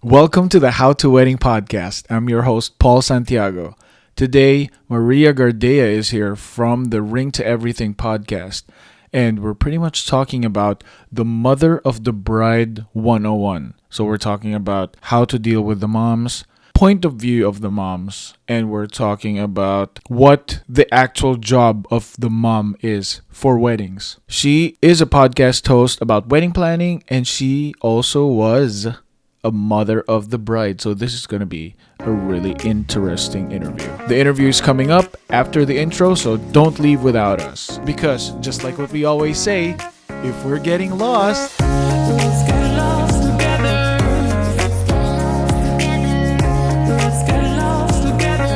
Welcome to the How to Wedding podcast. I'm your host, Paul Santiago. Today, Maria Gardea is here from the Ring to Everything podcast, and we're pretty much talking about the Mother of the Bride 101. So, we're talking about how to deal with the moms, point of view of the moms, and we're talking about what the actual job of the mom is for weddings. She is a podcast host about wedding planning, and she also was a mother of the bride. So this is going to be a really interesting interview. The interview is coming up after the intro, so don't leave without us. Because just like what we always say, if we're getting lost, let's get lost together. Let's get lost together.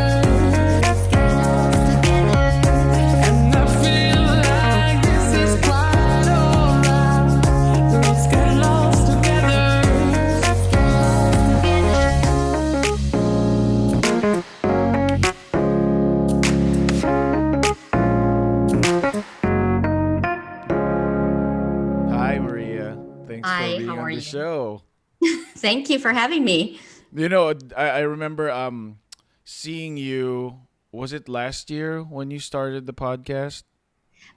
And I feel like this is quite alright. Let's get lost together. Hi, Maria. Thanks for Hi, being how on are the you? show. Thank you for having me. I remember seeing you. Was it last year when you started the podcast?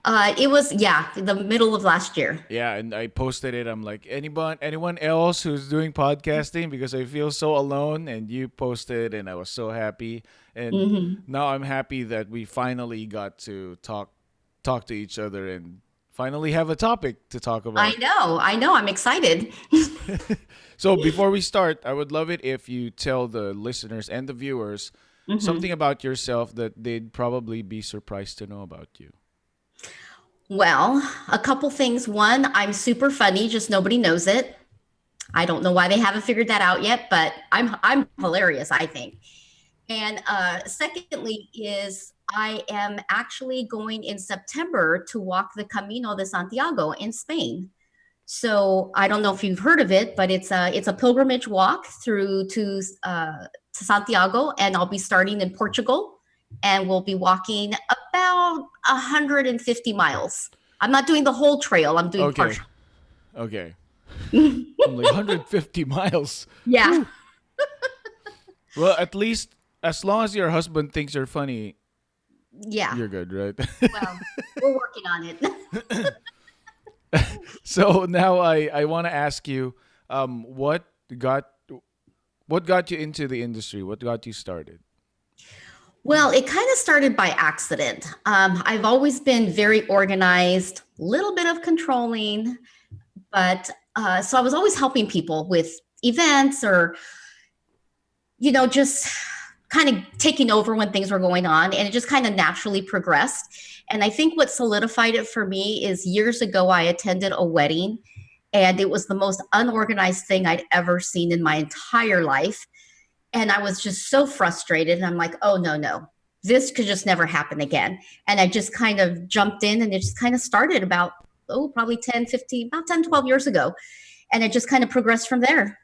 It was, yeah, the middle of last year. Yeah, and I posted it. I'm like, anyone else who's doing podcasting, because I feel so alone. And you posted, and I was so happy. And hmm now I'm happy that we finally got to talk to each other and finally have a topic to talk about. I know, I'm excited. So before we start, I would love it if you tell the listeners and the viewers hmm something about yourself that they'd probably be surprised to know about you. Well, a couple things. One, I'm super funny, just nobody knows it. I don't know why they haven't figured that out yet, but I'm hilarious, I think. And secondly, is I am actually going in September to walk the Camino de Santiago in Spain. So I don't know if you've heard of it, but it's a pilgrimage walk through to Santiago, and I'll be starting in Portugal, and we'll be walking about 150 miles. I'm not doing the whole trail. I'm doing Okay, partial. okay. I'm like 150 miles. Yeah, Whew. Well, at least as long as your husband thinks you're funny, yeah. you're good, right? Well, we're working on it. So now I want to ask you, what got what got you into the industry? What got you started? Well, it kind of started by accident. I've always been very organized, little bit of controlling, but so I was always helping people with events or just kind of taking over when things were going on, and it just kind of naturally progressed. And I think what solidified it for me is years ago I attended a wedding, and it was the most unorganized thing I'd ever seen in my entire life. And I was just so frustrated, and I'm like, oh no, no, this could just never happen again. And I just kind of jumped in, and it just kind of started about, probably 10, 15, about 10, 12 years ago. And it just kind of progressed from there.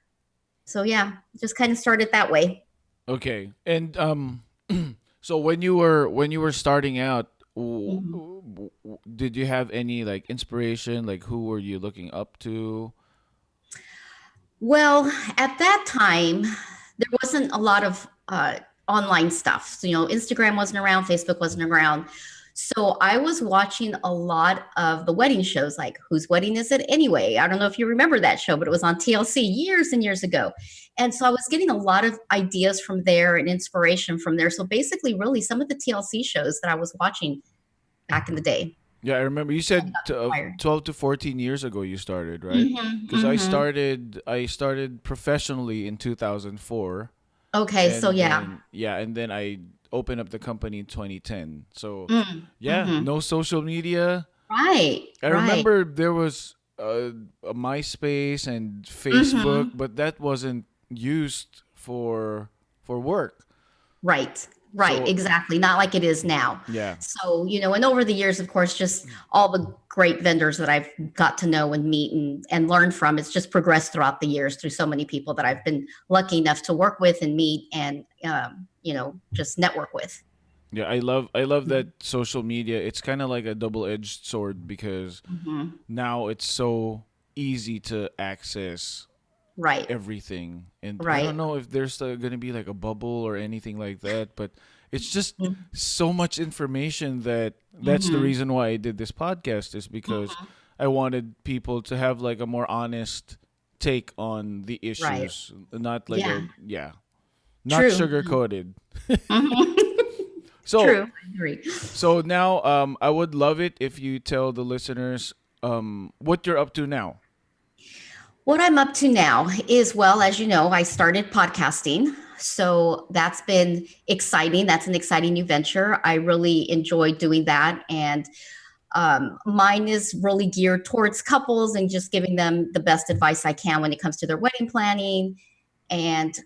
So yeah, just kind of started that way. Okay. And so when you were starting out, Mhm. did you have any like inspiration? Like who were you looking up to? Well, at that time, there wasn't a lot of online stuff. So, Instagram wasn't around, Facebook wasn't around. So I was watching a lot of the wedding shows, like Whose Wedding Is It Anyway? I don't know if you remember that show, but it was on TLC years and years ago. And so I was getting a lot of ideas from there and inspiration from there. So basically, really, some of the TLC shows that I was watching back in the day Yeah, I remember you kind of said got me inspired. 12 to 14 years ago you started, right? hmm Cuz hmm I started professionally in 2004, Okay, so and yeah. then I opened up the company in 2010. So, yeah, Mm-hmm. no social media. Right, I right. remember there was a MySpace and Facebook, Mhm. but that wasn't used for work. Right. Right, So, exactly, not like it is now. yeah. So, and over the years, of course, just all the great vendors that I've got to know and meet and learn from, it's just progressed throughout the years through so many people that I've been lucky enough to work with and meet and, just network with. Yeah, I love Mhm. that social media. It's kind of like a double-edged sword because Mhm. now it's so easy to access Right. everything. And I don't Right. know if there's going to be like a bubble or anything like that, but it's just Mm-hmm. so much information that that's the Mm-hmm. reason why I did this podcast, is because I wanted people to have like a more honest take on the Right. issues, not like Yeah. a, yeah, not True. sugar coated. Mhm. So True. I agree. now I would love it if you tell the listeners what you're up to now. What I'm up to now is, well, as you know, I started podcasting. So that's been exciting. That's an exciting new venture. I really enjoy doing that. And mine is really geared towards couples and just giving them the best advice I can when it comes to their wedding planning and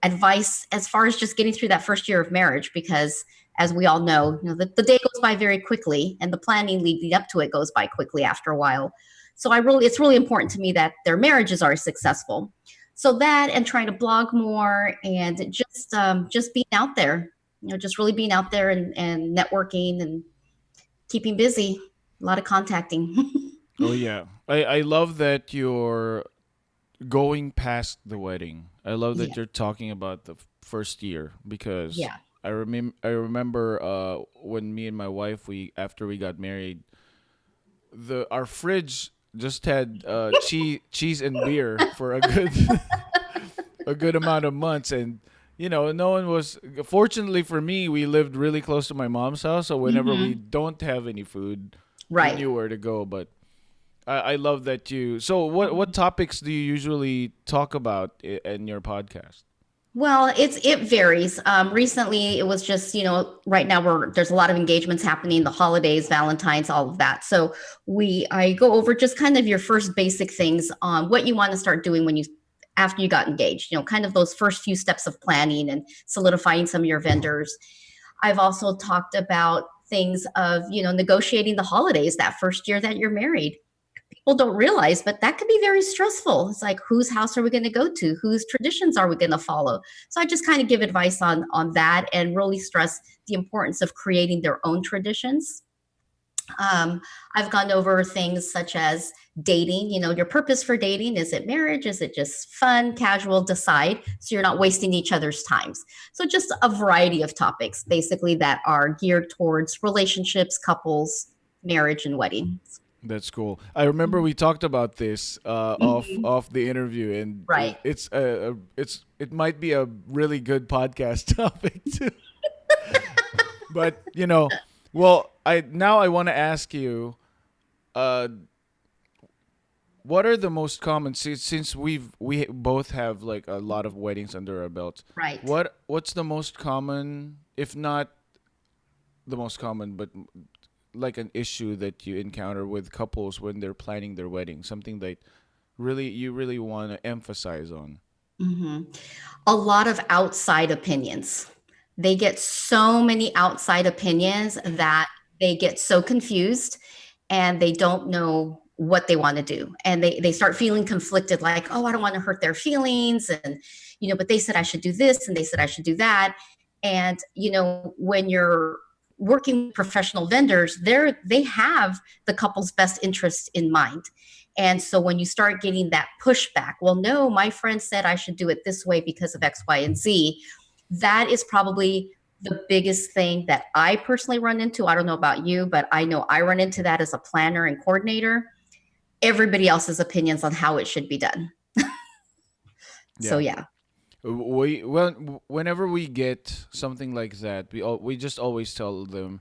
advice as far as just getting through that first year of marriage. Because as we all know, the day goes by very quickly and the planning leading up to it goes by quickly after a while. So it's really important to me that their marriages are successful. So that, and trying to blog more, and just being out there, just really being out there and networking and keeping busy. A lot of contacting. Oh yeah, I love that you're going past the wedding. I love that Yeah. you're talking about the first year, because Yeah. I remember when me and my wife, we after we got married, the our fridge just had cheese and beer for a good a good amount of months. And no one was, fortunately for me, we lived really close to my mom's house, so whenever we Hmm. don't have any food, we Right. knew where to go. But I love that you. So what topics do you usually talk about in your podcast? Well, it varies. Recently, it was just right now there's a lot of engagements happening, the holidays, Valentine's, all of that. So I go over just kind of your first basic things on what you want to start doing when you after you got engaged. Kind of those first few steps of planning and solidifying some of your vendors. I've also talked about things of negotiating the holidays that first year that you're married. People don't realize, but that could be very stressful. It's like, whose house are we going to go to? Whose traditions are we going to follow? So I just kind of give advice on that and really stress the importance of creating their own traditions. Um, I've gone over things such as dating, your purpose for dating. Is it marriage? Is it just fun, casual? Decide so you're not wasting each other's times. So, just a variety of topics basically that are geared towards relationships, couples, marriage, and weddings. That's cool. I remember we talked about this Mhm. off the interview, and Right. it might be a really good podcast topic too. But well, I want to ask you, uh, what are the most common, since we both have like a lot of weddings under our belts. Right. What's the most common, if not the most common, but like an issue that you encounter with couples when they're planning their wedding? Something that you really want to emphasize on. Hmm. A lot of outside opinions. They get so many outside opinions that they get so confused and they don't know what they want to do. And they start feeling conflicted, like, oh, I don't want to hurt their feelings. And, but they said I should do this and they said I should do that. And, when you're working with professional vendors, they have the couple's best interests in mind. And so when you start getting that pushback, well, no, my friend said I should do it this way because of X, Y, and Z, that is probably the biggest thing that I personally run into. I don't know about you, but I know I run into that as a planner and coordinator. Everybody else's opinions on how it should be done. So Yeah. yeah. Whenever we get something like that, we just always tell them,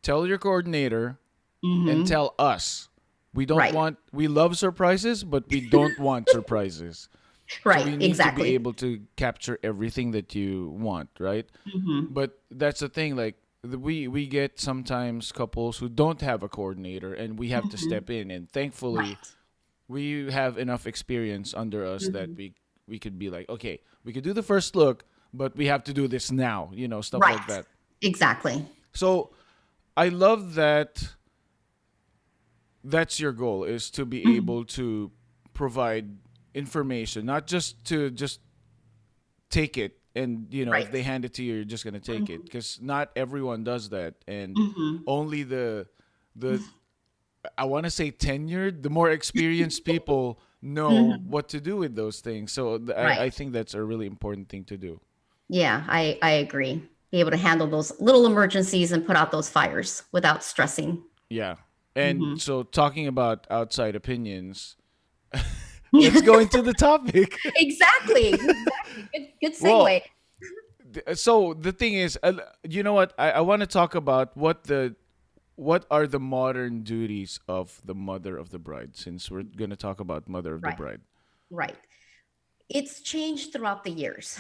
tell your coordinator and Hmm. tell us. Right. We love surprises, but we don't want surprises. So Right. we need to be Exactly. able to capture everything that you want, right? Hmm. But that's the thing, like we get sometimes couples who don't have a coordinator, and we have to Hmm. step in, and thankfully Right. we have enough experience under us that Hmm. we could be like, okay, we could do the first look, but we have to do this now, stuff like Right. that. Exactly. So I love that that's your goal, is to be Mhm. able to provide information, not just to just take it, and if Right. they hand it to you, you're just going to take it, Hmm. because not everyone does that. And Hmm. only the I want to say tenured, the more experienced people know Mhm. what to do with those things. So Right. I think that's a really important thing to do. Yeah, I agree. Be able to handle those little emergencies and put out those fires without stressing. Yeah. And Hmm. so, talking about outside opinions, let's go into the topic. Exactly. Exactly. Good Well, segue. so the thing is, you know what? I want to talk about what are the modern duties of the mother of the bride, since we're gonna talk about mother of the Right. bride. Right. It's changed throughout the years.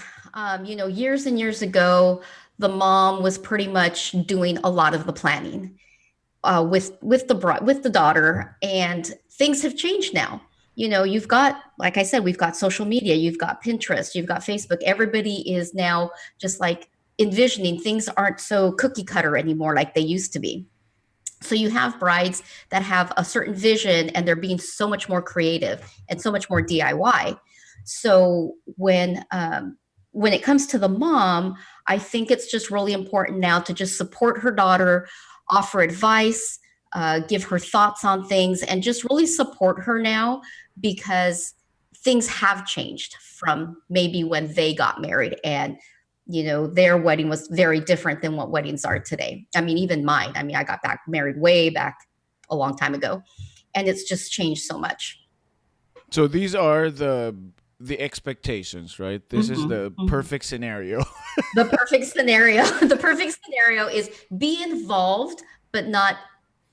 Years and years ago, the mom was pretty much doing a lot of the planning with the daughter, and things have changed now. You've got, like I said, we've got social media, you've got Pinterest, you've got Facebook. Everybody is now just like envisioning things aren't so cookie cutter anymore like they used to be. So you have brides that have a certain vision and they're being so much more creative and so much more DIY. So when it comes to the mom, I think it's just really important now to just support her daughter, offer advice, give her thoughts on things, and just really support her now, because things have changed from maybe when they got married, and their wedding was very different than what weddings are today. I mean, even mine. I mean, I got back married way back a long time ago, and it's just changed so much. So these are the expectations, right? This is Hmm. the Hmm. perfect scenario. The perfect scenario, the perfect scenario is be involved, but not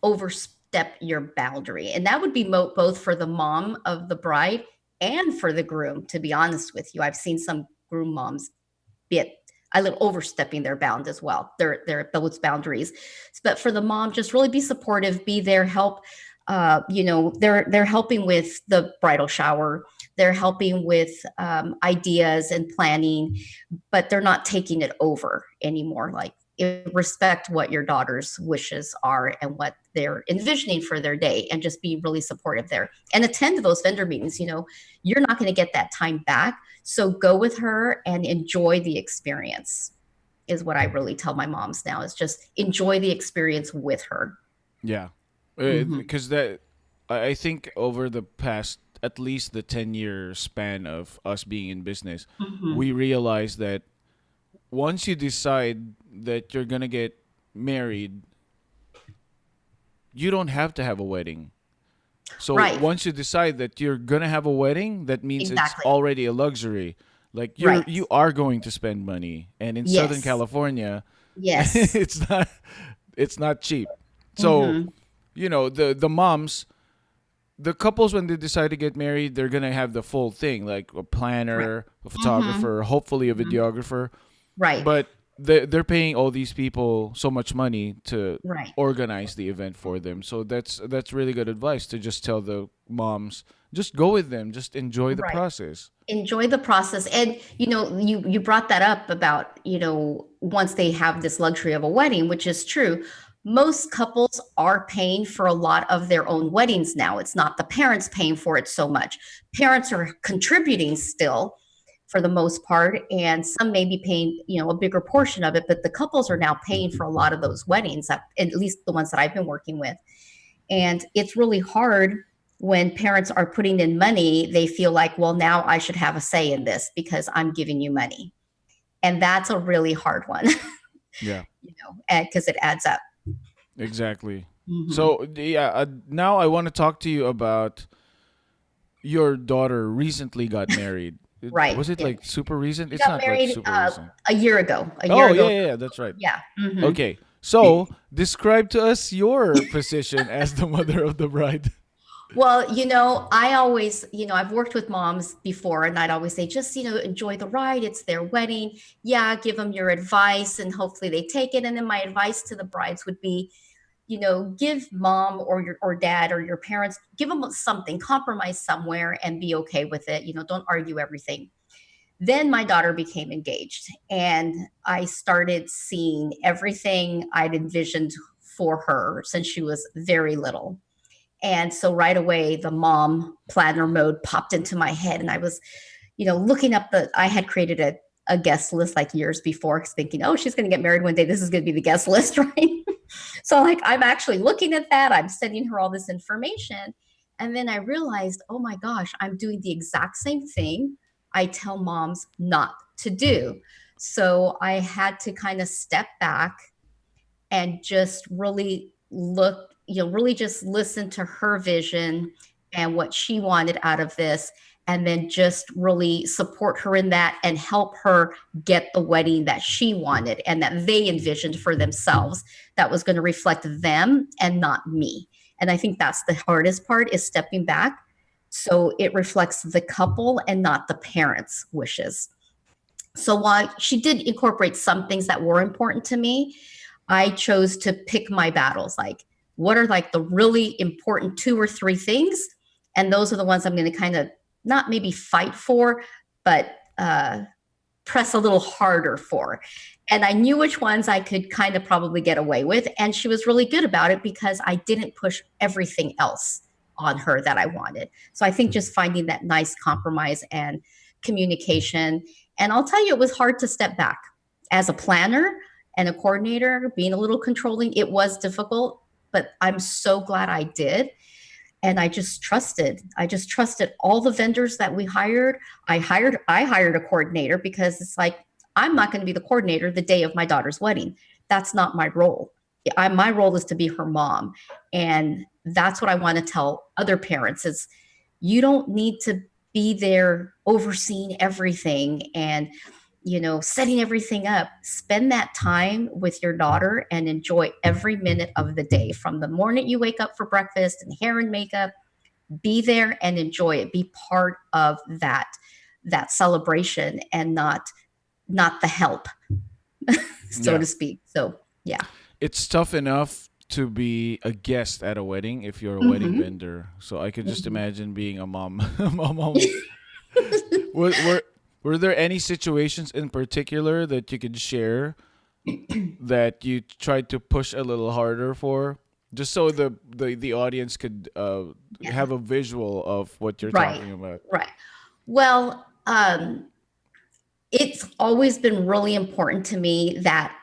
overstep your boundary. And that would be both for the mom of the bride and for the groom, to be honest with you. I've seen some groom moms be a little overstepping their bound as well, their those boundaries. But for the mom, just really be supportive, be there, help. They're helping with the bridal shower, they're helping with ideas and planning, but they're not taking it over anymore. Like, respect what your daughter's wishes are and what they're envisioning for their day, and just be really supportive there and attend to those vendor meetings. You're not going to get that time back, so go with her and enjoy the experience, is what I really tell my moms now, is just enjoy the experience with her. Yeah, Hmm. because that I think over the past at least the 10-year span of us being in business, Hmm. we realized that once you decide that you're gonna get married, you don't have to have a wedding. So Right. once you decide that you're gonna have a wedding, that means it's Exactly. already a luxury. Like Right. you are going to spend money, and in Southern Yes. California, Yes. it's not cheap. So Hmm. the moms, the couples, when they decide to get married, they're gonna have the full thing, like a Right. planner, a Hmm. photographer, hopefully a Hmm. videographer. Right. But they're paying all these people so much money to Right. organize the event for them. So that's really good advice, to just tell the moms, just go with them, just enjoy the Right. process. Enjoy the process. And you brought that up about, once they have this luxury of a wedding, which is true. Most couples are paying for a lot of their own weddings now. It's not the parents paying for it so much. Parents are contributing still for the most part, and some may be paying, a bigger portion of it, but the couples are now paying for a lot of those weddings, at least the ones that I've been working with. And it's really hard when parents are putting in money. They feel like, well, now I should have a say in this because I'm giving you money. And that's a really hard one, Yeah, because it adds up. exactly. Hmm. So yeah, now I want to talk to you about your daughter recently got married. Right. Was it Yeah. like super recent? She It's got not like married super recent. a year ago. A year Oh yeah, ago. yeah, yeah, that's right. Yeah. Hmm. Okay, so describe to us your position as the mother of the bride. Well, I always, I've worked with moms before, and I'd always say, just, enjoy the ride. It's their wedding. Yeah, give them your advice and hopefully they take it. And then my advice to the brides would be, give mom or your or dad or your parents, give them something, compromise somewhere and be okay with it. Don't argue everything. Then my daughter became engaged, and I started seeing everything I'd envisioned for her since she was very little. And so right away, the mom planner mode popped into my head. And I was, looking up I had created a guest list like years before, thinking, oh, she's going to get married one day. This is going to be the guest list, right? So like I'm actually looking at that, I'm sending her all this information. And then I realized, oh my gosh, I'm doing the exact same thing I tell moms not to do. So I had to kind of step back and just really look, really just listen to her vision and what she wanted out of this. And then just really support her in that and help her get the wedding that she wanted and that they envisioned for themselves that was going to reflect them and not me. And I think that's the hardest part is stepping back so it reflects the couple and not the parents' wishes. So while she did incorporate some things that were important to me, I chose to pick my battles. Like, what are like the really important two or three things? And those are the ones I'm going to kind of not maybe fight for, but press a little harder for. And I knew which ones I could kind of probably get away with. And she was really good about it because I didn't push everything else on her that I wanted. So I think just finding that nice compromise and communication. And I'll tell you, it was hard to step back as a planner and a coordinator, being a little controlling. It was difficult, but I'm so glad I did. And I just trusted. I just trusted all the vendors that we hired. I hired a coordinator because it's like, I'm not going to be the coordinator the day of my daughter's wedding. That's not my role. My role is to be her mom. And that's what I want to tell other parents is you don't need to be there overseeing everything and setting everything up. Spend that time with your daughter and enjoy every minute of the day from the morning you wake up for breakfast and hair and makeup. Be there and enjoy it. Be part of that celebration and not the help, so Yeah. to speak. So yeah. It's tough enough to be a guest at a wedding if you're a wedding Mm-hmm. vendor. So I could just Mm-hmm. imagine being a mom. Mom. Were, were were there any situations in particular that you could share that you tried to push a little harder for? Just so the audience could Yeah. have a visual of what you're Right. talking about. Right. Well, it's always been really important to me that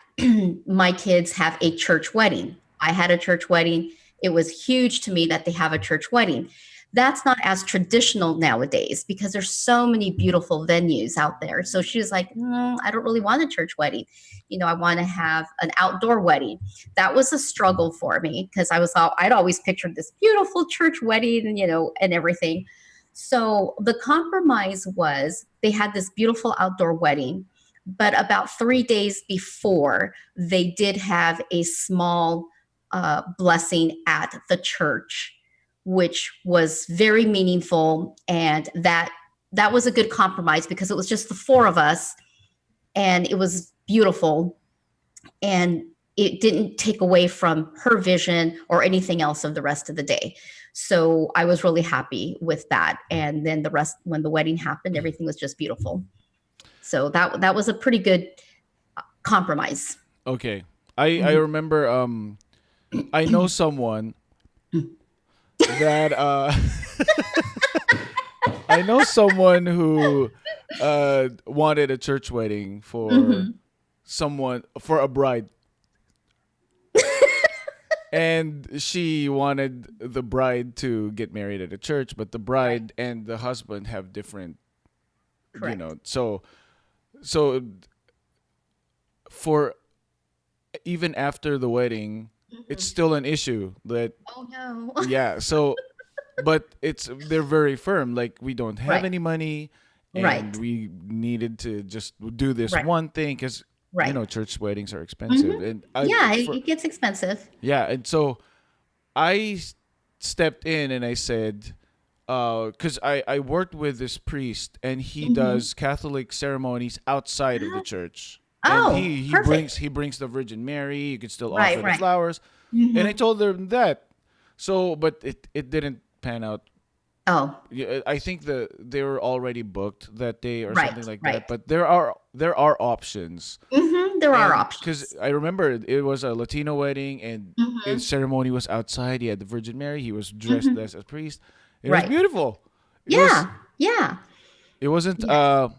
my kids have a church wedding. I had a church wedding. It was huge to me that they have a church wedding. That's not as traditional nowadays because there's so many beautiful venues out there. So she was like, I don't really want a church wedding. I want to have an outdoor wedding. That was a struggle for me because I'd always pictured this beautiful church wedding, and everything. So the compromise was they had this beautiful outdoor wedding, but about 3 days before, they did have a small blessing at the church, which was very meaningful, and that was a good compromise because it was just the four of us, and it was beautiful, and it didn't take away from her vision or anything else of the rest of the day. So I was really happy with that. And then the rest, when the wedding happened, everything was just beautiful. So that was a pretty good compromise. Okay. I remember I know someone that I know someone who wanted a church wedding for Mm-hmm. someone for a bride, and she wanted the bride to get married at a church, but the Right. bride and the husband have different, Correct. so for even after the wedding, it's Mm-hmm. still an issue that Oh no. yeah. So but they're very firm. Like we don't have Right. any money, and Right. we needed to just do this Right. one thing because Right. church weddings are expensive, Hmm. and Yeah, it gets expensive. yeah, and so I stepped in and I said, because I worked with this priest and he Hmm. does Catholic ceremonies outside of the church, and Oh, perfect. he brings the Virgin Mary. You could still Right. offer the Right. flowers, and I Hmm. told them that. So, but it didn't pan out. Oh, Yeah, I think they were already booked that day or something right. like that. Right. But there are options, There are and because options. I remember it was a Latino wedding, and his Hmm. ceremony was outside. He had the Virgin Mary. He was dressed Hmm. as a priest. It was Right. beautiful. It was. Yeah. Yeah. It wasn't. Yes.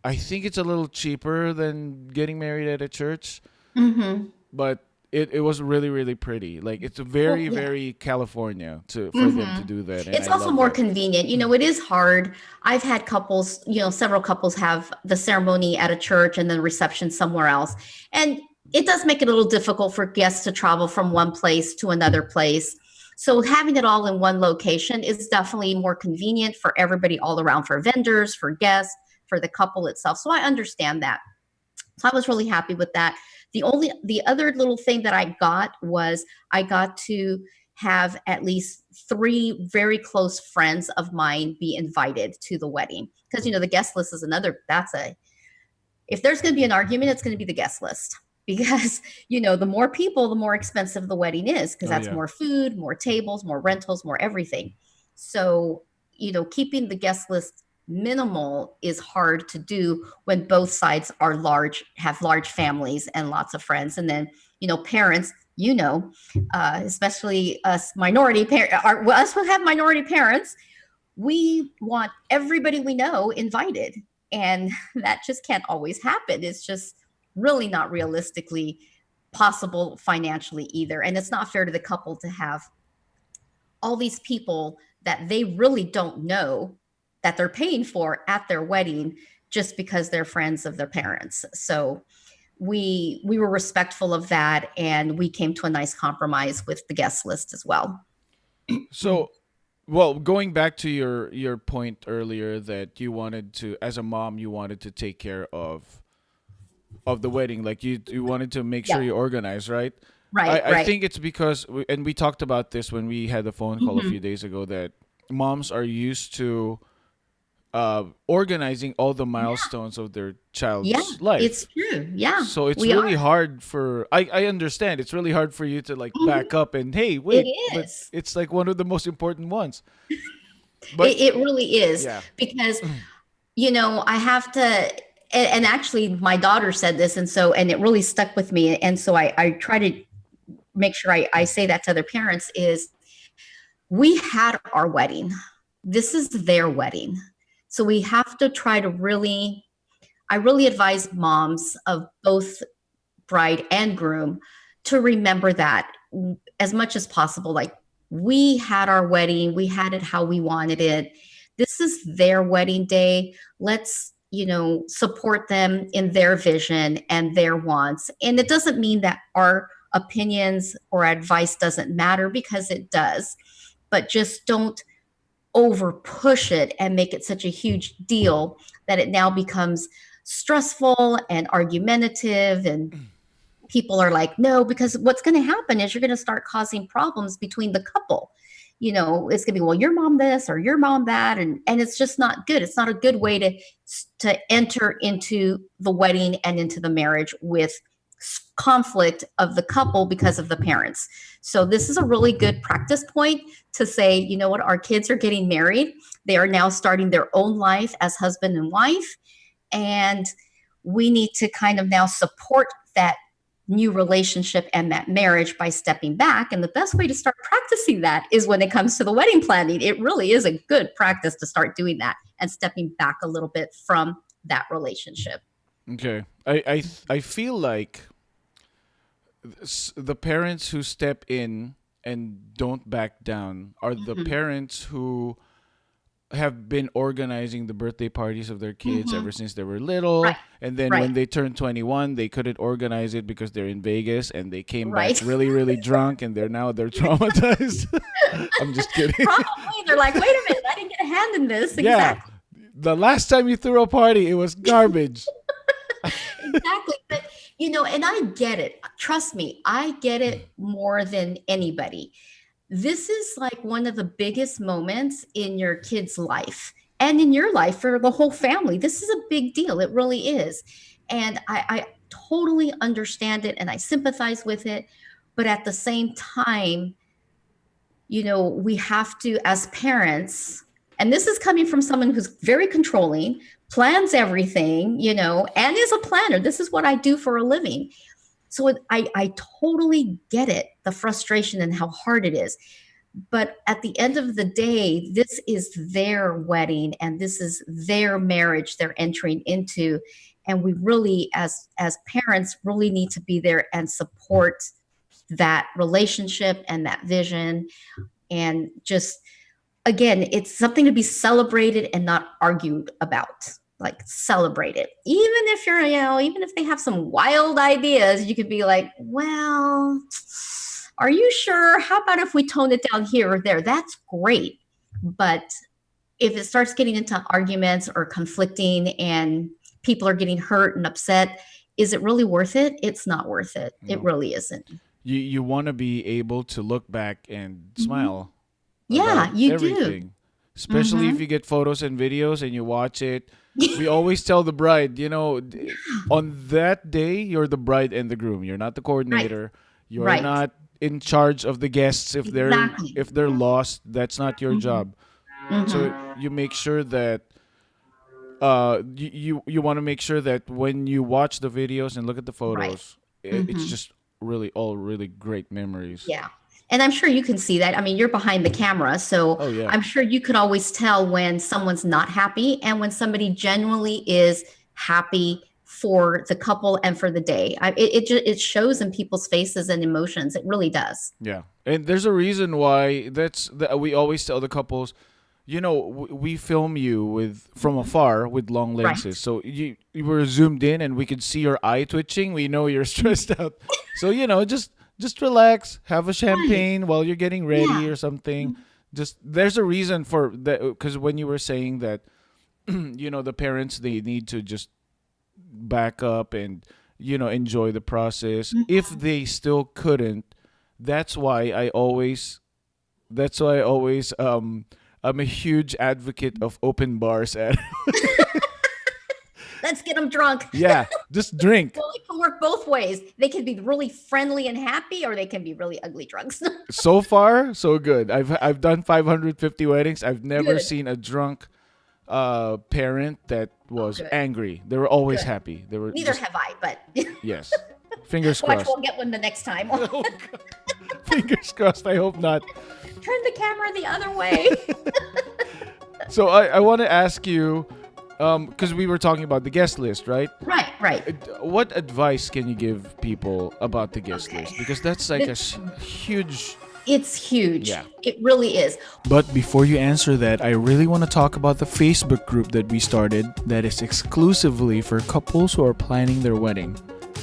I think it's a little cheaper than getting married at a church, Hmm. but it was really really pretty. Like it's Well, very yeah. very California to for them to Hmm. do that, and It's I also love more that. convenient. It is hard. I've had couples, several couples have the ceremony at a church and then reception somewhere else. And it does make it a little difficult for guests to travel from one place to another place. So having it all in one location is definitely more convenient for everybody all around, for vendors, for guests, for the couple itself. So I understand that. So I was really happy with that. The other little thing that I got was I got to have at least three very close friends of mine be invited to the wedding, because the guest list is another. That's a If there's going to be an argument, it's going to be the guest list, because the more people, the more expensive the wedding is, because Oh that's yeah. more food, more tables, more rentals, more everything. So keeping the guest list minimal is hard to do when both sides have large families and lots of friends. And then parents, especially us minority parents, us who have minority parents, we want everybody we know invited. And that just can't always happen. It's just really not realistically possible financially either. And it's not fair to the couple to have all these people that they really don't know that they're paying for at their wedding just because they're friends of their parents. So we were respectful of that, and we came to a nice compromise with the guest list as well. So, well, going back to your point earlier that you wanted to, as a mom, you wanted to take care of the wedding, like you wanted to make sure Yeah. you organize, right? Right, I right. think it's because, and we talked about this when we had the phone call a few Hmm. days ago, that moms are used to organizing all the Yeah. milestones of their Yeah, child's it's life. true. Yeah, So it's we really are. hard for, I understand it's really hard for you to like back Mhm. up and, hey, It wait, but is. it's like one of the most important ones. But It really is, yeah. because I have to. And actually, my daughter said this, and it really stuck with me. And so I try to make sure I say that to other parents is, we had our wedding. This is their wedding. So we have to try to really, I really advise moms of both bride and groom to remember that as much as possible. Like, we had our wedding, we had it how we wanted it. This is their wedding day. Let's, support them in their vision and their wants. And it doesn't mean that our opinions or advice doesn't matter, because it does. But just don't over push it and make it such a huge deal that it now becomes stressful and argumentative, and people are like, no, because what's going to happen is you're going to start causing problems between the couple. It's going to be, well, your mom this or your mom that, and it's just not good. It's not a good way to enter into the wedding and into the marriage with conflict of the couple because of the parents. So this is a really good practice point to say, you know what, our kids are getting married. They are now starting their own life as husband and wife, and we need to kind of now support that new relationship and that marriage by stepping back. And the best way to start practicing that is when it comes to the wedding planning. It really is a good practice to start doing that and stepping back a little bit from that relationship. Okay. I feel like the parents who step in and don't back down are the Mm-hmm. parents who have been organizing the birthday parties of their kids Mm-hmm. ever since they were Right, little, and then right, when they turned 21 they couldn't organize it because they're in Vegas and they came back right. really really drunk and they're traumatized. I'm just kidding. Probably they're like, wait a minute, I didn't get a hand in this. Yeah, Exactly. the last time you threw a party it was garbage. Exactly. But, and I get it. Trust me, I get it more than anybody. This is like one of the biggest moments in your kid's life and in your life for the whole family. This is a big deal. It really is. And I totally understand it and I sympathize with it. But at the same time, we have to, as parents, and this is coming from someone who's very controlling, plans everything, and is a planner. This is what I do for a living. So I totally get it, the frustration and how hard it is. But at the end of the day, this is their wedding and this is their marriage they're entering into. And we really, as parents, really need to be there and support that relationship and that vision. And just, again, it's something to be celebrated and not argued about. Like, celebrate it. Even if you're, even if they have some wild ideas, you could be like, well, are you sure? How about if we tone it down here or there? That's great. But if it starts getting into arguments or conflicting and people are getting hurt and upset, is it really worth it? It's not worth it. It No. really isn't. You want to be able to look back and Mhm. smile about Yeah, you do. everything. Especially if Hmm. you get photos and videos and you watch it. We always tell the bride, on that day, you're the bride and the groom. You're not the Right, coordinator. You're right. not in charge of the guests Exactly. if they're lost. That's not your Hmm. job. So Hmm. you make sure that you want to make sure that when you watch the videos and look at the Right. photos, it's Hmm. just really all really great memories. Yeah. And I'm sure you can see that. I mean, you're behind the camera, so Oh yeah. I'm sure you could always tell when someone's not happy and when somebody genuinely is happy for the couple and for the day. It shows in people's faces and emotions. It really does. Yeah, and there's a reason why that we always tell the couples, we film you with from afar with long lenses, Right. so you were zoomed in and we could see your eye twitching. We know you're stressed out, so just relax, have a Right. champagne while you're getting ready Yeah. or something. Just there's a reason for that because when you were saying that, the parents they need to just back up and enjoy the process if they still couldn't. That's why I always I'm a huge advocate of open bars at Let's get them drunk. yeah, just drink. Well, it can work both ways. They can be really friendly and happy, or they can be really ugly drunks. So far so good. I've done 550 weddings. I've never Good. seen a drunk parent that Oh, was good. angry. They were always Good. happy. They were Neither just have I, but yes. Fingers watch, crossed. we'll get one the next time. Oh, God. Fingers crossed. I hope not. Turn the camera the other way. So I want to ask you, because we were talking about the guest list, right? Right, right. What advice can you give people about the guest Okay. list? Because that's like a This, huge. it's huge. Yeah. It really is. But before you answer that, I really want to talk about the Facebook group that we started that is exclusively for couples who are planning their wedding.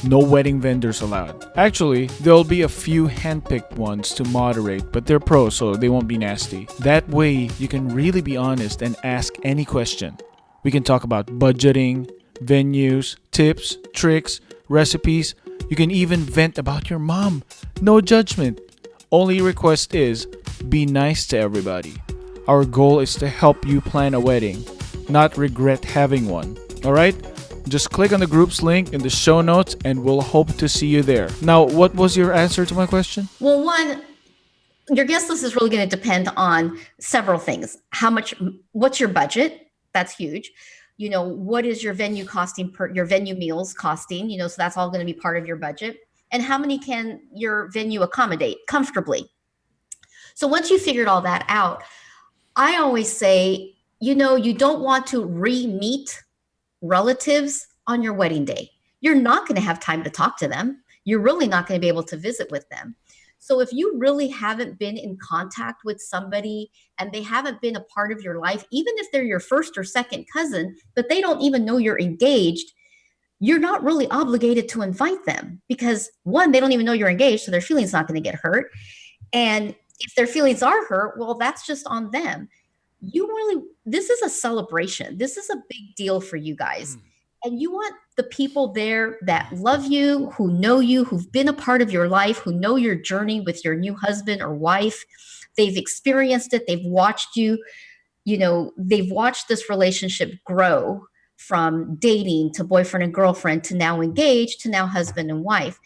No wedding vendors allowed. Actually, there'll be a few handpicked ones to moderate, but they're pros, so they won't be nasty. That way, you can really be honest and ask any question. We can talk about budgeting, venues, tips, tricks, recipes. You can even vent about your mom. No judgment. Only request is be nice to everybody. Our goal is to help you plan a wedding, not regret having one. Alright? Just click on the group's link in the show notes and we'll hope to see you there. Now, what was your answer to my question? Well, one, your guest list is really going to depend on several things. What's your budget? That's huge. What is your venue costing your venue meals costing? So that's all going to be part of your budget. And how many can your venue accommodate comfortably? So once you figured all that out, I always say, you don't want to re-meet relatives on your wedding day. You're not going to have time to talk to them. You're really not going to be able to visit with them. So if you really haven't been in contact with somebody and they haven't been a part of your life, even if they're your first or second cousin, but they don't even know you're engaged, you're not really obligated to invite them because one, they don't even know you're engaged, so their feelings not going to get hurt. And if their feelings are hurt, well, that's just on them. This is a celebration. This is a big deal for you guys. And you want the people there that love you, who know you, who've been a part of your life, who know your journey with your new husband or wife. They've experienced it. They've watched you, they've watched this relationship grow from dating to boyfriend and girlfriend to now engaged to now husband and wife.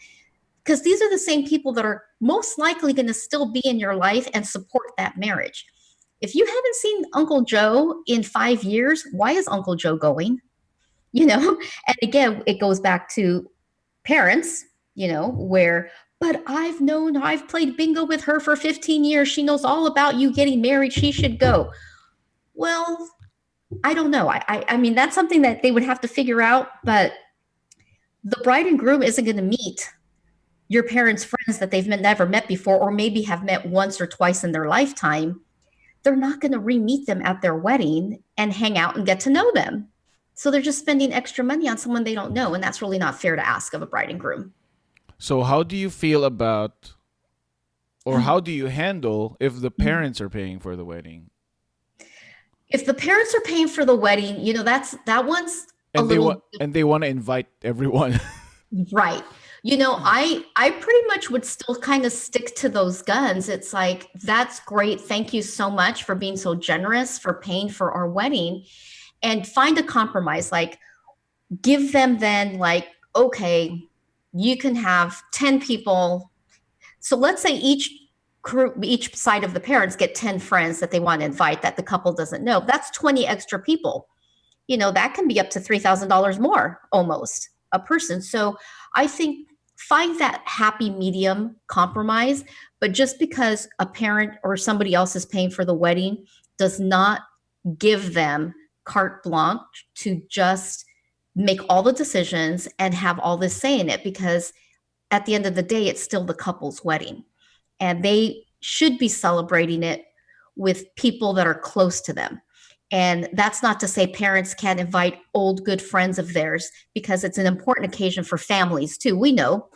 Because these are the same people that are most likely going to still be in your life and support that marriage. If you haven't seen Uncle Joe in 5 years, why is Uncle Joe going? And again, it goes back to parents, where, but I've played bingo with her for 15 years. She knows all about you getting married. She should go. Well, I don't know. I mean, that's something that they would have to figure out, but the bride and groom isn't going to meet your parents' friends that they've never met before, or maybe have met once or twice in their lifetime, they're not going to re-meet them at their wedding and hang out and get to know them. So they're just spending extra money on someone they don't know, and that's really not fair to ask of a bride and groom. So how do you feel about, or how do you handle if the parents are paying for the wedding? If the parents are paying for the wedding, that one's a little And they want to invite everyone. right. I pretty much would still kind of stick to those guns. It's like, that's great. Thank you so much for being so generous, for paying for our wedding, and find a compromise. Like, give them then, like, okay, you can have 10 people. So let's say each side of the parents get 10 friends that they want to invite that the couple doesn't know. That's 20 extra people. That can be up to $3,000 more almost a person. So I think find that happy medium compromise. But just because a parent or somebody else is paying for the wedding does not give them carte blanche to just make all the decisions and have all this say in it, because at the end of the day, it's still the couple's wedding, and they should be celebrating it with people that are close to them. And that's not to say parents can't invite old good friends of theirs, because it's an important occasion for families too. We know,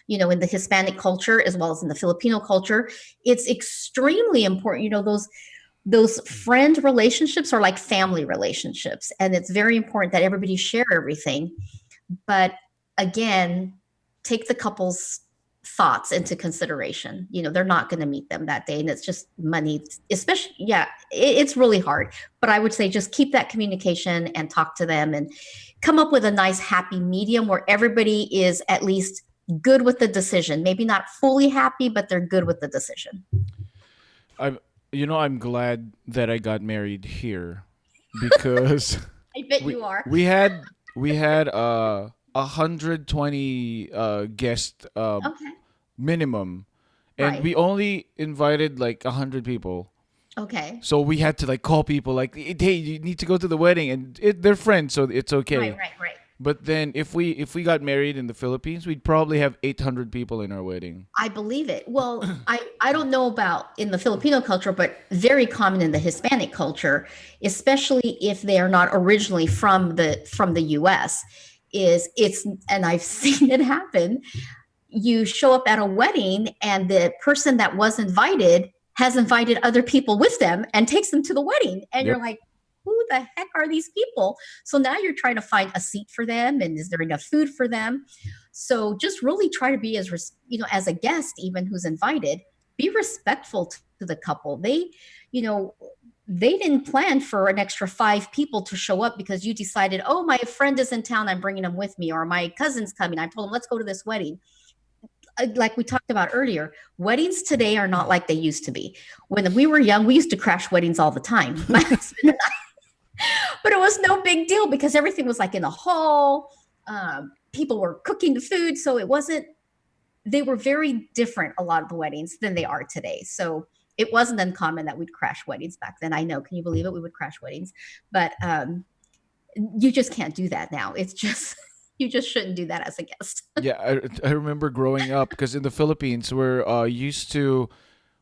in the Hispanic culture as well as in the Filipino culture, it's extremely important. Those friend relationships are like family relationships, and it's very important that everybody share everything. But again, take the couple's thoughts into consideration. They're not going to meet them that day, and it's just money, especially. Yeah, it's really hard. But I would say just keep that communication and talk to them and come up with a nice happy medium where everybody is at least good with the decision. Maybe not fully happy, but they're good with the decision. I'm I'm glad that I got married here because I bet we you are. we had we had 120 guest Okay. minimum, and Right. we only invited like 100 people. Okay. So we had to like call people like, hey, you need to go to the wedding, and they're friends, so it's Right. okay. Right. Right. But then if we got married in the Philippines, we'd probably have 800 people in our wedding. I believe it. Well, I don't know about in the Filipino culture, but very common in the Hispanic culture, especially if they are not originally from the US, is it's and I've seen it happen. You show up at a wedding and the person that was invited has invited other people with them and takes them to the wedding, and you're Yep. like, who the heck are these people? So now you're trying to find a seat for them, and is there enough food for them? So just really try to be as a guest, even who's invited, be respectful to the couple. You know, they didn't plan for an extra 5 people to show up because you decided, oh, my friend is in town, I'm bringing them with me, or my cousin's coming, I told them, let's go to this wedding. Like we talked about earlier, weddings today are not like they used to be. When we were young, we used to crash weddings all the time. My husband and but it was no big deal because everything was like in the hall. People were cooking the food. So it wasn't, they were very different, a lot of the weddings, than they are today. So it wasn't uncommon that we'd crash weddings back then. I know. Can you believe it? We would crash weddings. But you just can't do that now. It's just, you just shouldn't do that as a guest. Yeah, I remember growing up because in the Philippines we're used to,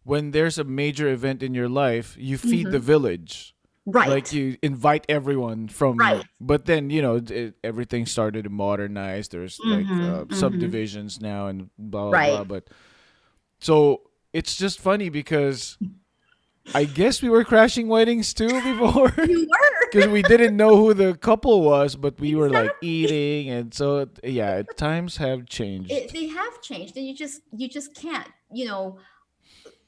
when there's a major event in your life, you feed the Mhm. village. Like Right. you invite everyone from, Right. but then everything started to modernize. There's like Hmm. subdivisions now and blah blah blah. Right. But so it's just funny because I guess we were crashing weddings too before. You were. Because we didn't know who the couple was, but we were like Exactly. eating, and so yeah, times have changed. They have changed, and you just can't,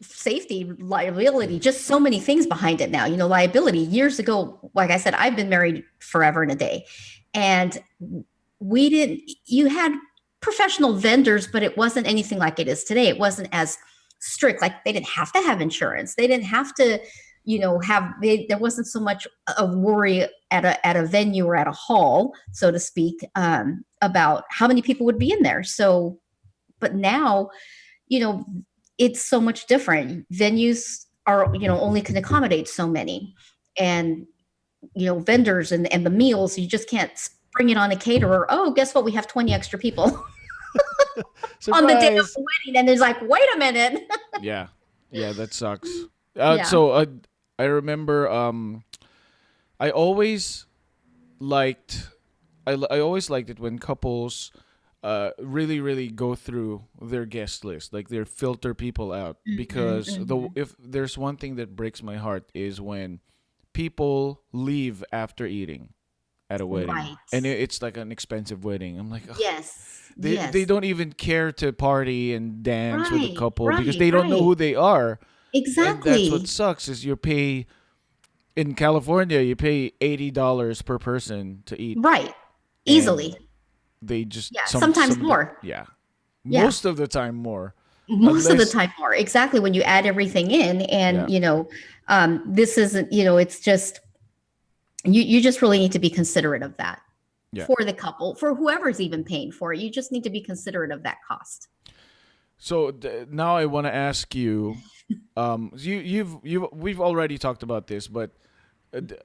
safety, liability, just so many things behind it now. Liability. Years ago, like I said, I've been married forever and a day, and we didn't. You had professional vendors, but it wasn't anything like it is today. It wasn't as strict. Like, they didn't have to have insurance. They didn't have to, there wasn't so much of worry at a venue or at a hall, so to speak, about how many people would be in there. So, but now, you know, it's so much different. Venues are, only can accommodate so many. And, vendors and the meals, you just can't spring it on a caterer. Oh, guess what? We have 20 extra people. on the day of Surprise. the wedding, and there's like, wait a minute. Yeah. Yeah, that sucks. Yeah. I remember I always liked I always liked it when couples really go through their guest list, like they filter people out, Hmm, because the hmm. if there's one thing that breaks my heart is when people leave after eating at a wedding, Right. and it's like an expensive wedding. I'm like, ugh, Yes. they Yes. don't even care to party and dance with the Right. couple because Right. they don't know Right. who they are. And that's what Exactly. sucks is you pay in California, you pay $80 per person to eat, Right. and Easily. they just Yeah. Sometimes some of the, more. yeah, Yeah. most of the time more, Most of the unless, time more. Exactly. When you add everything in, yeah, and this isn't, it's just you just really need to be considerate of that yeah. for the couple, for whoever's even paying for it. You just need to be considerate of that cost. So now I want to ask you, you've we've already talked about this, but uh, d-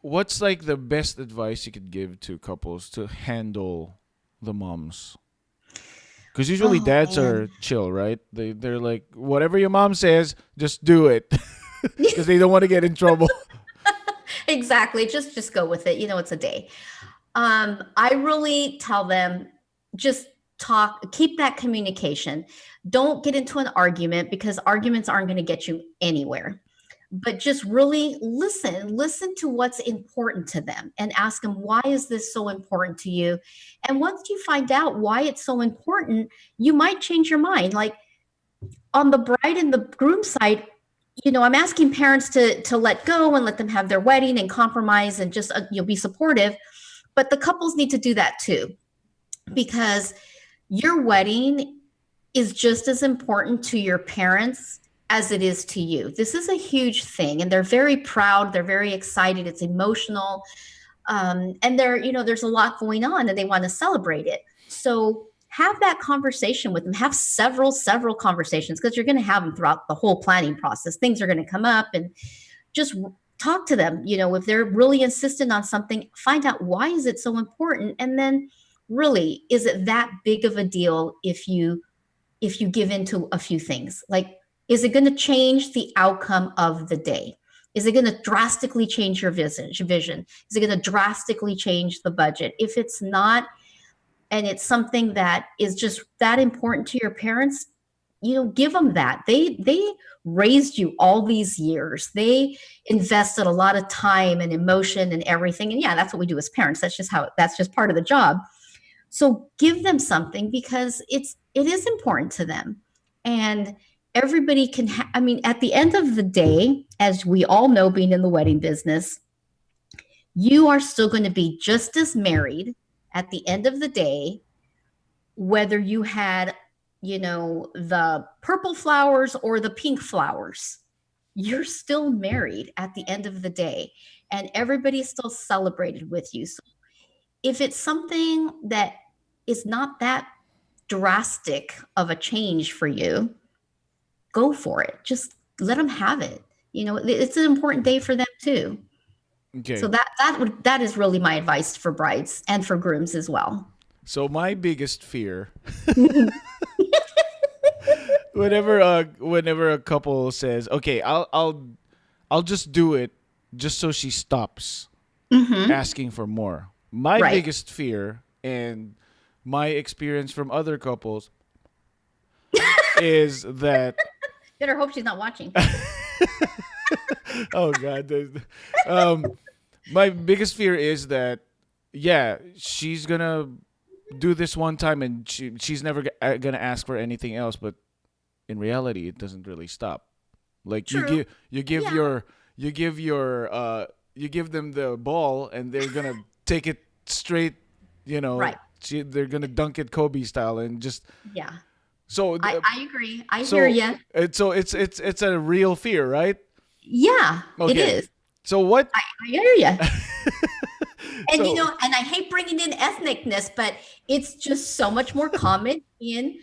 what's like the best advice you could give to couples to handle the moms? Because usually Oh dads man. are chill, right? They're like, whatever your mom says, just do it, because they don't want to get in trouble. Exactly. Just go with it. It's a day. I really tell them, just talk, keep that communication. Don't get into an argument, because arguments aren't going to get you anywhere. But just really listen to what's important to them, and ask them, why is this so important to you? And once you find out why it's so important, you might change your mind. Like, on the bride and the groom side, I'm asking parents to let go and let them have their wedding and compromise, and just be supportive. But the couples need to do that too, because your wedding is just as important to your parents as it is to you. This is a huge thing, and they're very proud, they're very excited, it's emotional. And there's a lot going on, and they want to celebrate it. So have that conversation with them. Have several conversations, because you're going to have them throughout the whole planning process. Things are going to come up, and just talk to them. If they're really insistent on something, find out, why is it so important, and then, really, is it that big of a deal if you give into a few things? Like, is it going to change the outcome of the day? Is it going to drastically change your vision? Is it going to drastically change the budget? If it's not, and it's something that is just that important to your parents, give them that. They raised you all these years. They invested a lot of time and emotion and everything. And yeah, that's what we do as parents. That's just part of the job. So give them something, because it is important to them. And everybody I mean, at the end of the day, as we all know, being in the wedding business, you are still going to be just as married at the end of the day, whether you had, the purple flowers or the pink flowers. You're still married at the end of the day, and everybody's still celebrated with you. So if it's something that is not that drastic of a change for you, go for it. Just let them have it. It's an important day for them too. So Okay. that is really my advice for brides and for grooms as well. So my biggest fear, Hmm. whenever a couple says, "Okay, I'll just do it," just so she stops asking for more. My Right. biggest fear, and my experience from other couples, is that, Better hope she's not watching. oh god, um my biggest fear is that, yeah, she's gonna do this one time, and she's never gonna ask for anything else, but in reality it doesn't really stop. Like True. you give Yeah. your you give your you give them the ball, and they're gonna take it straight, Right. they're gonna dunk it Kobe style, and just, Yeah. so I agree. I hear so you. it's a real fear, right? Yeah, it Okay. is. So what? I hear you. And So and I hate bringing in ethnicness, but it's just so much more common in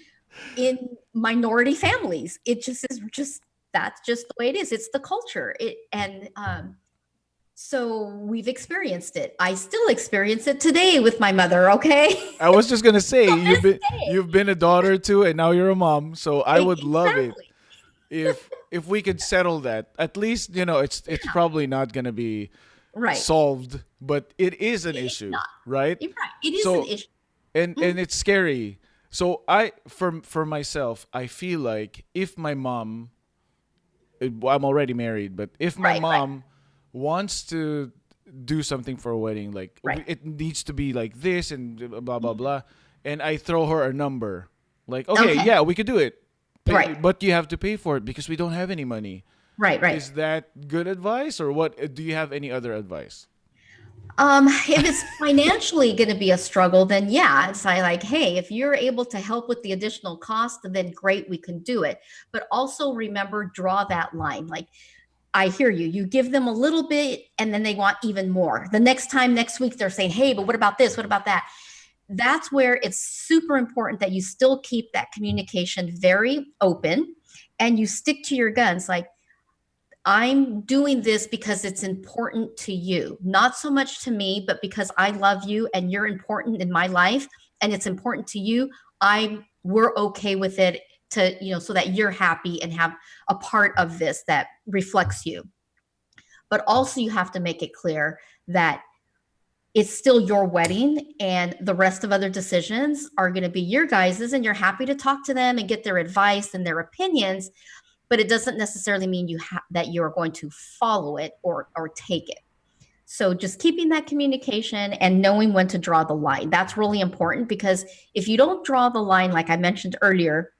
minority families. It just is just that's just the way it is. It's the culture. And So we've experienced it. I still experience it today with my mother, okay? I was just gonna say To this you've been a daughter too, and now you're a mom. So I day. would love it Exactly. if we could settle that. At least it's Yeah. probably not gonna be Right. solved, but it is an It is issue, not. right? You're right. It is an So issue. and Mm, it's scary. So I for myself, I feel like if my mom, I'm already married, but if my right, right, mom wants to do something for a wedding, like right. it needs to be like this and blah blah Mhm. blah, and I throw her a number, like okay, Okay. yeah, we could do it, Right. but you have to pay for it because we don't have any money. Right, right. Is that good advice, or what? Do you have any other advice? If it's financially going to be a struggle, then yeah, it's like, hey, if you're able to help with the additional cost, then great, we can do it. But also remember, draw that line. Like, I hear you. You give them a little bit and then they want even more. The next time, next week, they're saying, hey, but what about this? What about that? That's where it's super important that you still keep that communication very open and you stick to your guns. Like, I'm doing this because it's important to you, not so much to me, but because I love you and you're important in my life and it's important to you. We're okay with it to, so that you're happy and have a part of this that reflects you. But also, you have to make it clear that it's still your wedding and the rest of other decisions are going to be your guys's, and you're happy to talk to them and get their advice and their opinions, but it doesn't necessarily mean that you're going to follow it or take it. So just keeping that communication and knowing when to draw the line. That's really important, because if you don't draw the line, like I mentioned earlier,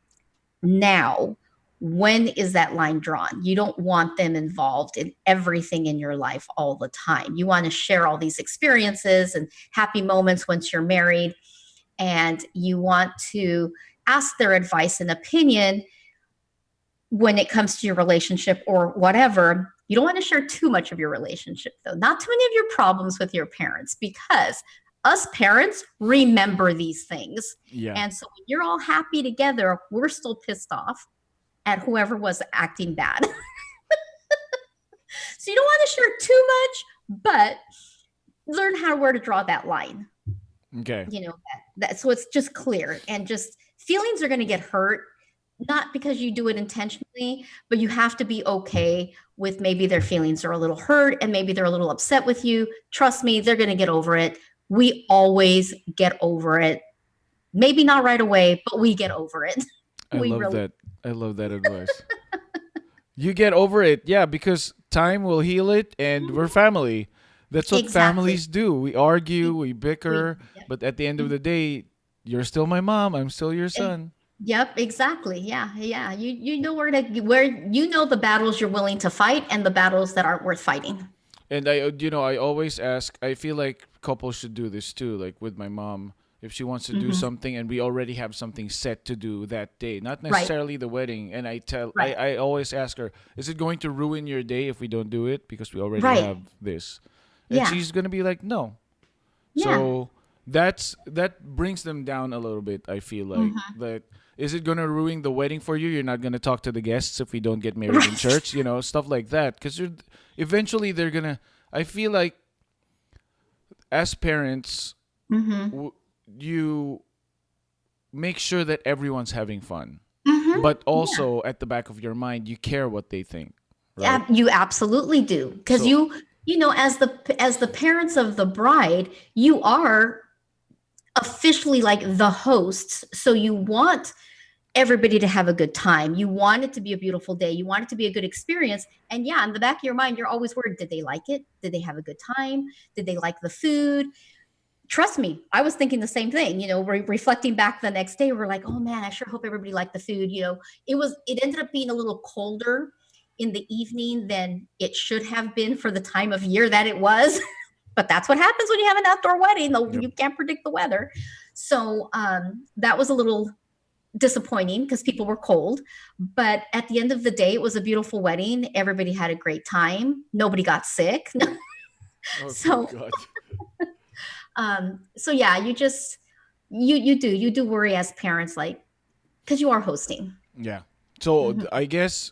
now, when is that line drawn? You don't want them involved in everything in your life all the time. You want to share all these experiences and happy moments once you're married, and you want to ask their advice and opinion when it comes to your relationship or whatever. You don't want to share too much of your relationship, though, not too many of your problems with your parents, because us parents remember these things. Yeah, And so when you're all happy together, we're still pissed off at whoever was acting bad. So you don't want to share too much, but learn how where to draw that line. okay. So it's just clear, and just feelings are going to get hurt, not because you do it intentionally, but you have to be okay with maybe their feelings are a little hurt and maybe they're a little upset with you. Trust me, they're going to get over it. We always get over it. Maybe not right away, but we get over it. I We love really. that. I love that advice. You get over it, yeah, because time will heal it, and we're family. That's what Exactly. families do. We argue, we We bicker, yep. but at the end of the day, you're still my mom. I'm still your Eh, son. yep, exactly. Yeah, yeah. You know where you know the battles you're willing to fight and the battles that aren't worth fighting. And I always ask. I feel like couples should do this too. Like with my mom, if she wants to do Hmm. something, and we already have something set to do that day, not Right, necessarily the wedding. And right, I always ask her, is it going to ruin your day if we don't do it because we already right. have this? And Yeah, she's gonna be like, no. yeah. So that brings them down a little bit. I feel like Hmm. is it gonna ruin the wedding for you? You're not gonna talk to the guests if we don't get married in Right. church, stuff like that. Because eventually they're gonna. I feel like as parents, Hmm. w- you make sure that everyone's having fun, Hmm. but Yeah. also at the back of your mind, you care what they think, right? You absolutely do, because So as the parents of the bride, you are officially like the hosts. So you want everybody to have a good time. You want it to be a beautiful day. You want it to be a good experience. And yeah, in the back of your mind, you're always worried, did they like it? Did they have a good time? Did they like the food? Trust me, I was thinking the same thing. Reflecting back the next day, we're like, oh man, I sure hope everybody liked the food. It ended up being a little colder in the evening than it should have been for the time of year that it was. But that's what happens when you have an outdoor wedding, though. yep. You can't predict the weather. So that was a little disappointing because people were cold. But at the end of the day, it was a beautiful wedding. Everybody had a great time. Nobody got sick. Oh, thank So God. so yeah, you do worry as parents, like, because you are hosting. Yeah. So Hmm. I guess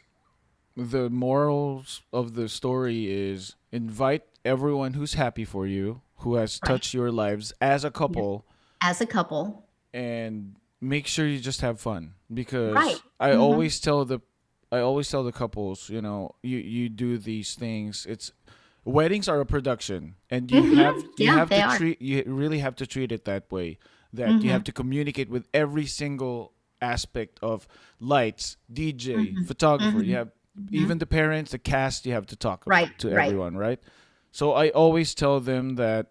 the morals of the story is invite everyone who's happy for you, who has Right. touched your lives as a Yep. couple, As a couple. and make sure you just have fun, Right. because Mm-hmm. I always tell the couples, you do these things. It's weddings are a production, and Mm-hmm. you Yeah, have they to are. treat you really have to treat it that way. That you Mm-hmm. have to communicate with every single aspect of lights, DJ, Mm-hmm. photographer. You Mm-hmm. have Hmm. even the parents, the cast. You have to talk Right. to Right. everyone, right? So I always tell them that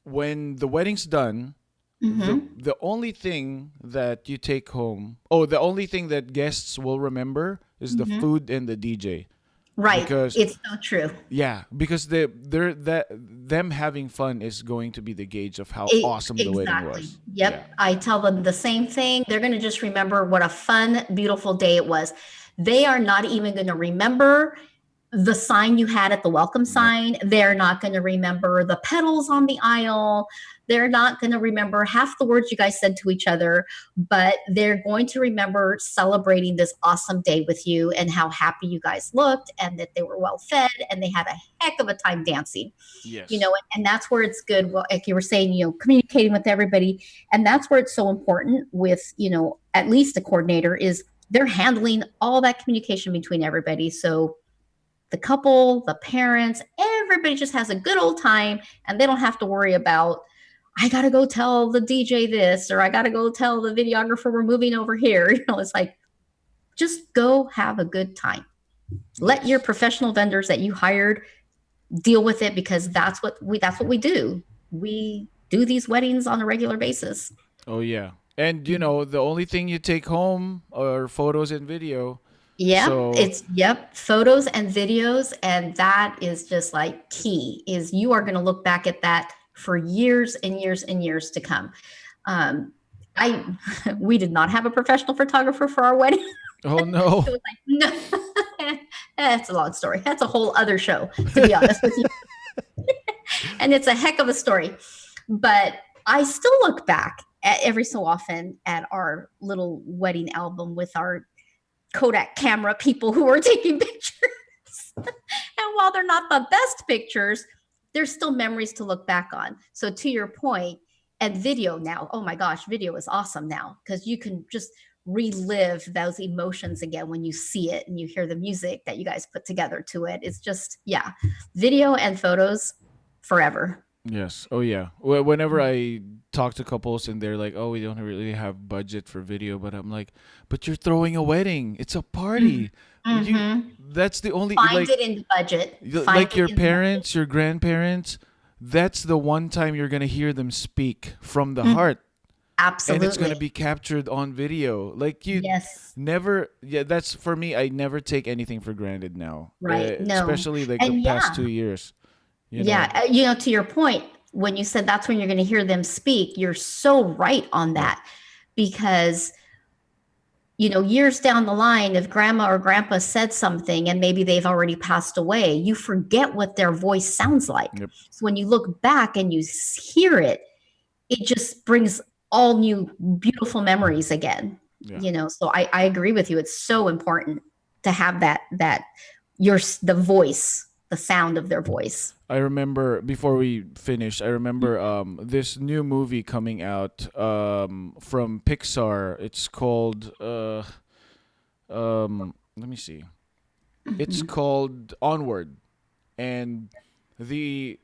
when the wedding's done, Mm-hmm. the only thing that you take home, oh, the only thing that guests will remember is the Mm-hmm. food and the DJ, Right. because It's so true. yeah, because they're that them having fun is going to be the gauge of how awesome the wedding Exactly. was. Yeah. Yep. I tell them the same thing. They're going to just remember what a fun, beautiful day it was. They are not even going to remember the sign you had at the welcome Yep. sign. They're not going to remember the petals on the aisle. They're not going to remember half the words you guys said to each other, but they're going to remember celebrating this awesome day with you and how happy you guys looked and that they were well fed and they had a heck of a time dancing. Yes. And that's where it's good. Well, like you were saying, communicating with everybody. And that's where it's so important with, at least a coordinator is they're handling all that communication between everybody. So the couple, the parents, everybody just has a good old time and they don't have to worry about, I got to go tell the DJ this, or I got to go tell the videographer we're moving over here. It's like, just go have a good time. Let your Yes. professional vendors that you hired deal with it because that's what we do. We do these weddings on a regular basis. Oh yeah. And the only thing you take home are photos and video. So Yep, photos and videos, and that is just like key. Is you are going to look back at that for years and years and years to come. Um, I we did not have a professional photographer for our wedding. oh no. It was like no, that's a long story. That's a whole other show, to be honest with you. And it's a heck of a story. But I still look back at every so often at our little wedding album with our Kodak camera people who are taking pictures. And while they're not the best pictures, there's still memories to look back on. So to your point, and video now, oh my gosh, video is awesome now because you can just relive those emotions again when you see it and you hear the music that you guys put together to it. It's just, yeah, video and photos forever. Yes. Oh yeah. Whenever I talk to couples and they're like, "Oh, we don't really have budget for video," but I'm like, "But you're throwing a wedding. It's a party. You Mm-hmm. That's the only Find it in the budget. Find like it your in the budget. parents, your grandparents, that's the one time you're going to hear them speak from the Mm, heart, and it's going to absolutely. be captured on video. Like you Yes. never yeah, that's for me. I never take anything for granted now. Right. No. Especially like the And past yeah, 2 years, you know. yeah. To your point, when you said that's when you're going to hear them speak, you're so right on Yep. that because, years down the line, if grandma or grandpa said something and maybe they've already passed away, you forget what their voice sounds like. Yep. So when you look back and you hear it, it just brings all new beautiful memories again. Yeah. So I agree with you. It's so important to have that the voice, the sound of their voice. I remember before we finish, I remember this new movie coming out from Pixar. It's called let me see. It's Mhm. called Onward, and the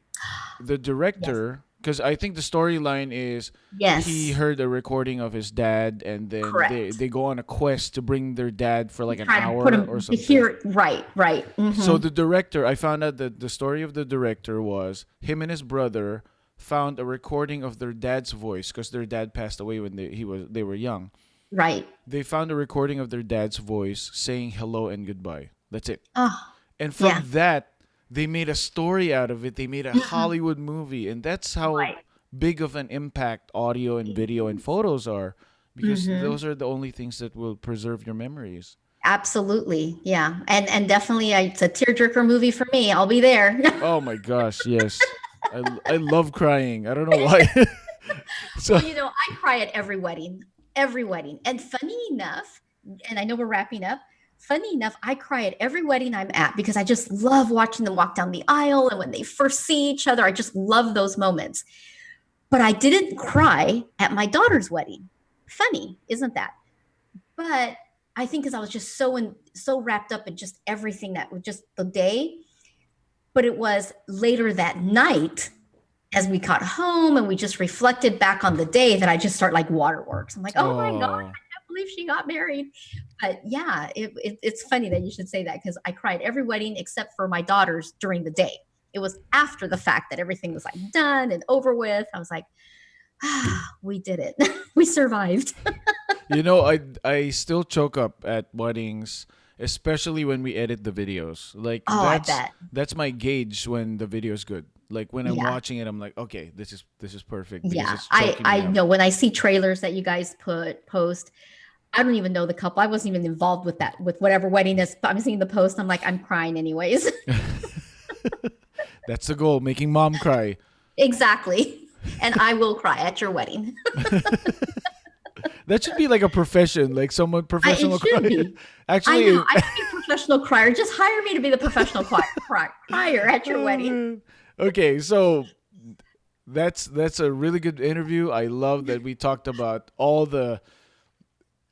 the Yes. director, because I think the storyline is he Yes. heard a recording of his dad, and then Correct. they go on a quest to bring their dad for like an Try to put hour or them to something. hear it right. Right. So Hmm. the director, I found out that the story of the director was him and his brother found a recording of their dad's voice because their dad passed away when they were young. Right. They found a recording of their dad's voice saying hello and goodbye. That's it. Oh, And from yeah. that, they made a story out of it. They made a Mhm. Hollywood movie, and that's how Right. big of an impact audio and video and photos are, because Hmm. those are the only things that will preserve your memories. Absolutely. Yeah. And definitely, it's a tearjerker movie for me. I'll be there. Oh my gosh, yes. I love crying. I don't know why. So Well, I cry at every wedding, every wedding. And funny enough, and I know we're wrapping up, funny enough, I cry at every wedding I'm at because I just love watching them walk down the aisle. And when they first see each other, I just love those moments. But I didn't cry at my daughter's wedding. Funny, isn't that? But I think because I was just so wrapped up in just everything that was just the day. But it was later that night as we got home and we just reflected back on the day that I just start like waterworks. I'm like, oh my God, I Oh, can't believe she got married. But yeah, it's funny that you should say that because I cried every wedding except for my daughter's during the day. It was after the fact that everything was like done and over with. I was like, we did it. We survived. I still choke up at weddings, especially when we edit the videos. Like Oh, I bet. that's my gauge when the video is good. Like when I'm Yeah. watching it, I'm like, okay, this is perfect because Yeah. it's I, choking I me up. know when I see trailers that you guys post, I don't even know the couple. I wasn't even involved with that, with whatever wedding is. I'm seeing the post. I'm like, I'm crying anyways. That's the goal, making mom cry. Exactly. And I will cry at your wedding. That should be like a profession, like someone professional It should cry. be. I Actually, know. I can be a professional crier. Just hire me to be the professional crier at your wedding. okay, so that's a really good interview. I love that we talked about all the.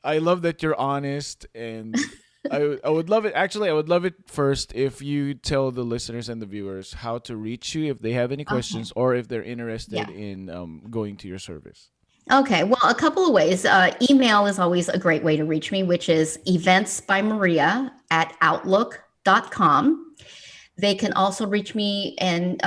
I love that you're honest, and I would love it. Actually, I would love it first if you tell the listeners and the viewers how to reach you if they have any Okay. questions or if they're interested Yeah. in going to your service. Okay. Well, a couple of ways. Email is always a great way to reach me, which is eventsbymaria@outlook.com. They can also reach me and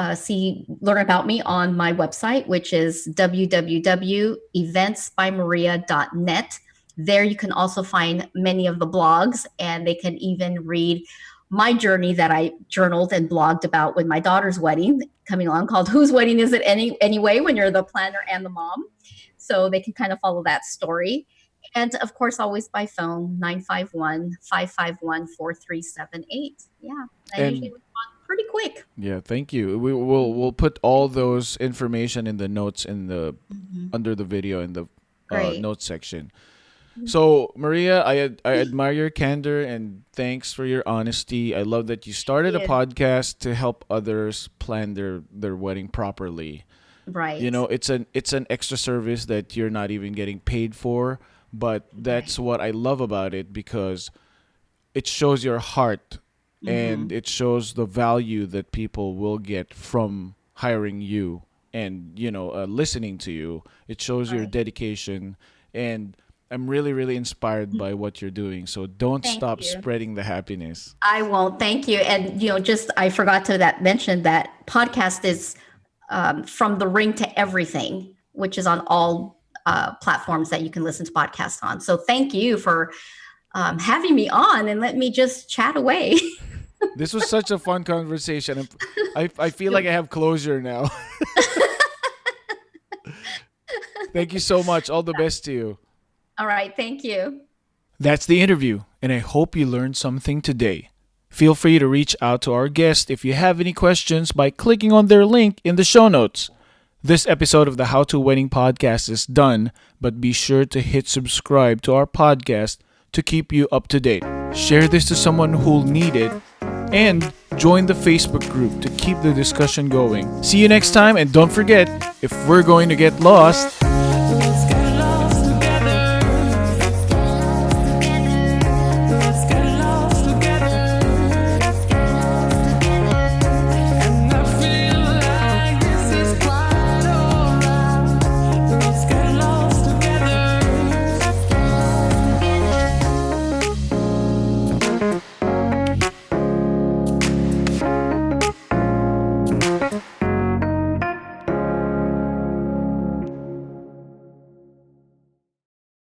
learn about me on my website, which is www.eventsbymaria.net. There you can also find many of the blogs, and they can even read my journey that I journaled and blogged about with my daughter's wedding coming along, called "Whose Wedding Is It Anyway?" When you're the planner and the mom. So they can kind of follow that story. And of course, always by phone, 951-551-4378. Yeah, I usually And respond pretty quick. yeah, thank you. We'll put all those information in the notes in the Mhm. under the video in the Great. notes section. So, Maria, I admire your candor and thanks for your honesty. I love that you started a Yeah. podcast to help others plan their wedding properly. You Right. know, it's an extra service that you're not even getting paid for, but Right. that's what I love about it because it shows your heart and Hmm. it shows the value that people will get from hiring you and listening to you. It shows your Right. dedication, and I'm really really inspired by what you're doing, so don't Thank stop you. spreading the happiness. I won't. Thank you. And just I forgot to that mention that podcast is from the ring to everything, which is on all platforms that you can listen to podcasts on. So thank you for having me on and let me just chat away. This was such a fun conversation. I feel like I have closure now. Thank you so much. All the best to you. All right. Thank you. That's the interview, and I hope you learned something today. Feel free to reach out to our guest if you have any questions by clicking on their link in the show notes. This episode of the How to Wedding podcast is done, but be sure to hit subscribe to our podcast to keep you up to date. Share this to someone who'll need it, and join the Facebook group to keep the discussion going. See you next time, and don't forget, if we're going to get lost,